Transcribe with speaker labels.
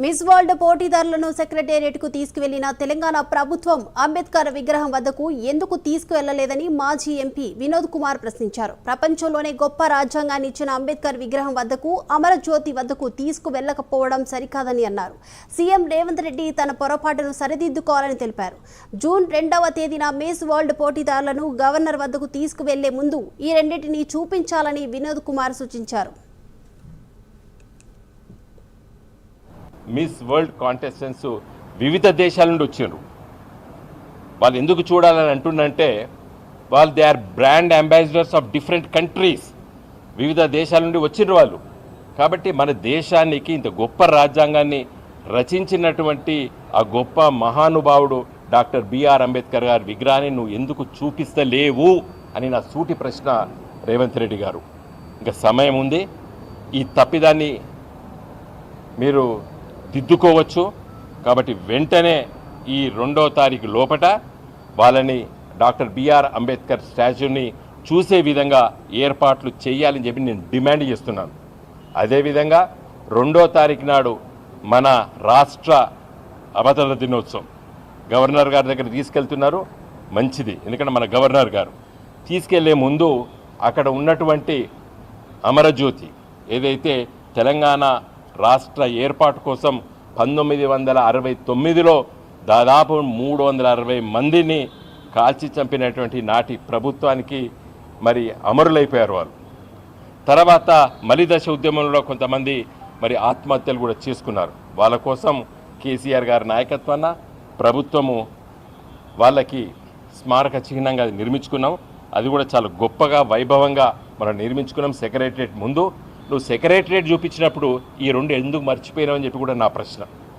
Speaker 1: Miss world పోటీదారులను సెక్రటేరియట్కు తీసుకువెళ్లిన Telangana ప్రభుత్వం అంబేద్కర్ విగ్రహం వద్దకు ఎందుకు తీసుకువెళ్లలేదని మాజీ ఎంపీ వినోద్ కుమార్ ప్రశ్నించారు. ప్రపంచంలోనే గొప్ప రాజ్యాంగాన్ని ఇచ్చిన అంబేద్కర్ విగ్రహం వద్దకు, అమరజ్యోతి వద్దకు తీసుకువెళ్లకపోవడం సరికాదని అన్నారు. సీఎం రేవంత్ రెడ్డి తన పొరపాటును సరిదిద్దుకోవాలని తెలిపారు. జూన్ 2వ తేదీన మిస్ వరల్డ్ పోటీదారులను గవర్నర్ వద్దకు తీసుకువెళ్లే ముందు ఈ రెండింటిని చూపించాలని వినోద్ కుమార్ సూచించారు.
Speaker 2: మిస్ వరల్డ్ కాంటెస్టెంట్స్ వివిధ దేశాల నుండి వచ్చారు. వాళ్ళు ఎందుకు చూడాలని అంటున్నంటే వాళ్ళు they are brand ambassadors of different countries. వివిధ దేశాల నుండి వచ్చిన వాళ్ళు కాబట్టి మన దేశానికి ఇంత గొప్ప రాజ్యాంగాన్ని రచించినటువంటి ఆ గొప్ప మహానుభావుడు డాక్టర్ బిఆర్ అంబేద్కర్ గారి విగ్రహాన్ని నువ్వు ఎందుకు చూపిస్తలేవు అని నా సూటి ప్రశ్న రేవంత్ రెడ్డి గారు. ఇంకా సమయం ఉంది, ఈ తప్పిదాన్ని మీరు దిద్దుకోవచ్చు. కాబట్టి వెంటనే ఈ 2వ తారీఖు లోపట వాళ్ళని డాక్టర్ బిఆర్ అంబేద్కర్ స్టాచ్యూని చూసే విధంగా ఏర్పాట్లు చేయాలని చెప్పి నేను డిమాండ్ చేస్తున్నాను. అదేవిధంగా 2వ తారీఖు నాడు మన రాష్ట్ర అవతరణ దినోత్సవం గవర్నర్ గారి దగ్గర తీసుకెళ్తున్నారు, మంచిది. ఎందుకంటే మన గవర్నర్ గారు తీసుకెళ్లే ముందు అక్కడ ఉన్నటువంటి అమరజ్యోతి ఏదైతే తెలంగాణ రాష్ట్ర ఏర్పాటు కోసం 1969లో దాదాపు 360 మందిని కాల్చి చంపినటువంటి నాటి ప్రభుత్వానికి మరి అమరులైపోయారు వాళ్ళు. తర్వాత మలిదశ ఉద్యమంలో కొంతమంది మరి ఆత్మహత్యలు కూడా చేసుకున్నారు. వాళ్ళ కోసం కేసీఆర్ గారి నాయకత్వాన ప్రభుత్వము వాళ్ళకి స్మారక చిహ్నంగా నిర్మించుకున్నాం. అది కూడా చాలా గొప్పగా వైభవంగా మనం నిర్మించుకున్నాం సెక్రటరియట్ ముందు. నువ్వు సెక్రటరియట్ చూపించినప్పుడు ఈ 2 ఎందుకు మర్చిపోయినావు అని చెప్పి కూడా నా ప్రశ్న.